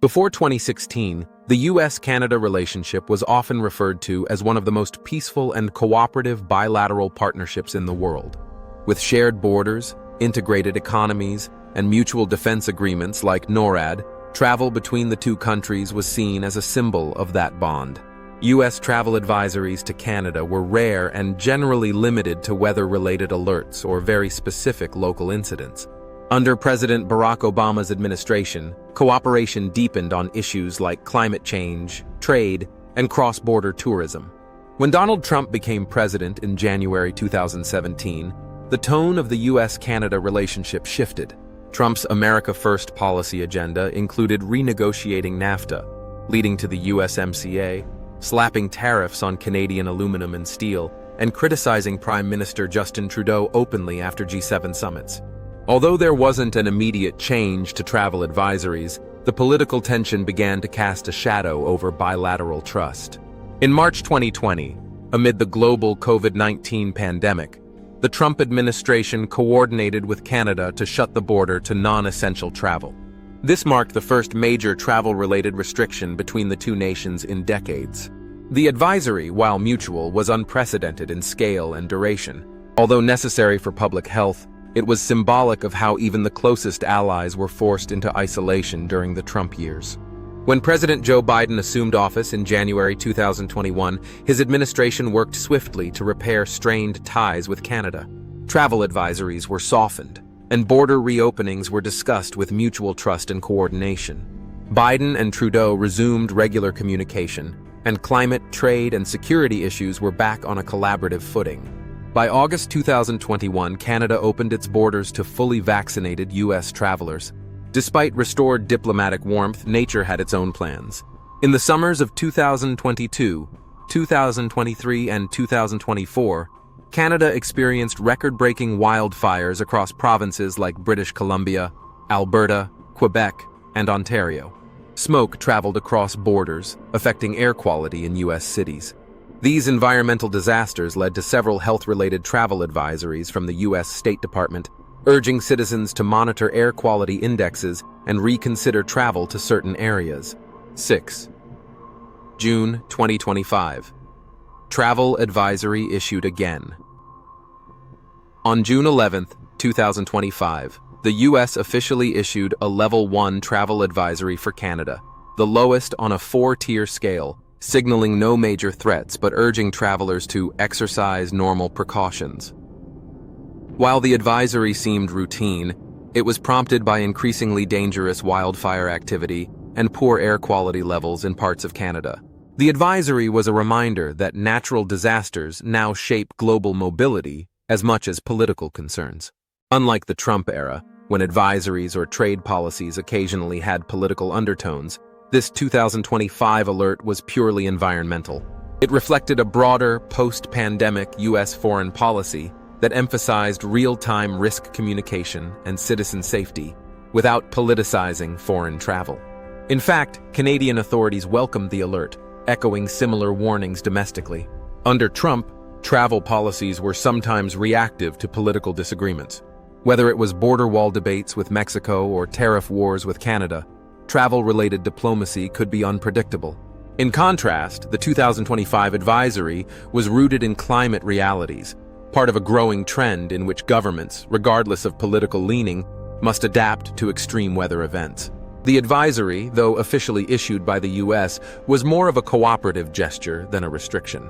Before 2016, the U.S.-Canada relationship was often referred to as one of the most peaceful and cooperative bilateral partnerships in the world. With shared borders, integrated economies, and mutual defense agreements like NORAD, travel between the two countries was seen as a symbol of that bond. U.S. travel advisories to Canada were rare and generally limited to weather-related alerts or very specific local incidents. Under President Barack Obama's administration, cooperation deepened on issues like climate change, trade, and cross-border tourism. When Donald Trump became president in January 2017, the tone of the U.S.-Canada relationship shifted. Trump's America First policy agenda included renegotiating NAFTA, leading to the USMCA, slapping tariffs on Canadian aluminum and steel, and criticizing Prime Minister Justin Trudeau openly after G7 summits. Although there wasn't an immediate change to travel advisories, the political tension began to cast a shadow over bilateral trust. In March 2020, amid the global COVID-19 pandemic, the Trump administration coordinated with Canada to shut the border to non-essential travel. This marked the first major travel-related restriction between the two nations in decades. The advisory, while mutual, was unprecedented in scale and duration. Although necessary for public health, it was symbolic of how even the closest allies were forced into isolation during the Trump years. When President Joe Biden assumed office in January 2021, his administration worked swiftly to repair strained ties with Canada. Travel advisories were softened, and border reopenings were discussed with mutual trust and coordination. Biden and Trudeau resumed regular communication, and climate, trade, and security issues were back on a collaborative footing. By August 2021, Canada opened its borders to fully vaccinated U.S. travelers. Despite restored diplomatic warmth, nature had its own plans. In the summers of 2022, 2023, and 2024, Canada experienced record-breaking wildfires across provinces like British Columbia, Alberta, Quebec, and Ontario. Smoke traveled across borders, affecting air quality in U.S. cities. These environmental disasters led to several health-related travel advisories from the U.S. State Department, urging citizens to monitor air quality indexes and reconsider travel to certain areas. 6. June 2025. Travel advisory issued again. On June 11, 2025, the U.S. officially issued a Level 1 travel advisory for Canada, the lowest on a 4-tier scale, signaling no major threats but urging travelers to exercise normal precautions. While the advisory seemed routine, it was prompted by increasingly dangerous wildfire activity and poor air quality levels in parts of Canada. The advisory was a reminder that natural disasters now shape global mobility as much as political concerns. Unlike the Trump era, when advisories or trade policies occasionally had political undertones, this 2025 alert was purely environmental. It reflected a broader, post-pandemic U.S. foreign policy that emphasized real-time risk communication and citizen safety without politicizing foreign travel. In fact, Canadian authorities welcomed the alert, echoing similar warnings domestically. Under Trump, travel policies were sometimes reactive to political disagreements. Whether it was border wall debates with Mexico or tariff wars with Canada, travel-related diplomacy could be unpredictable. In contrast, the 2025 advisory was rooted in climate realities, part of a growing trend in which governments, regardless of political leaning, must adapt to extreme weather events. The advisory, though officially issued by the U.S., was more of a cooperative gesture than a restriction.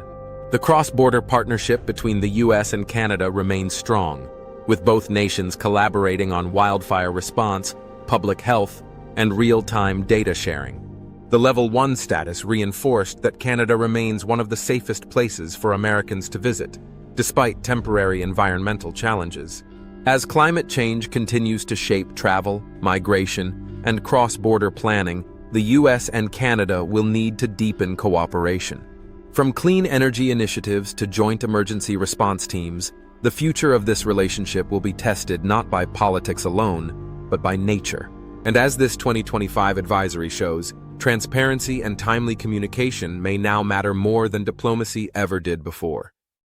The cross-border partnership between the U.S. and Canada remains strong, with both nations collaborating on wildfire response, public health, and real-time data sharing. The Level 1 status reinforced that Canada remains one of the safest places for Americans to visit, despite temporary environmental challenges. As climate change continues to shape travel, migration, and cross-border planning, the U.S. and Canada will need to deepen cooperation. From clean energy initiatives to joint emergency response teams, the future of this relationship will be tested not by politics alone, but by nature. And as this 2025 advisory shows, transparency and timely communication may now matter more than diplomacy ever did before.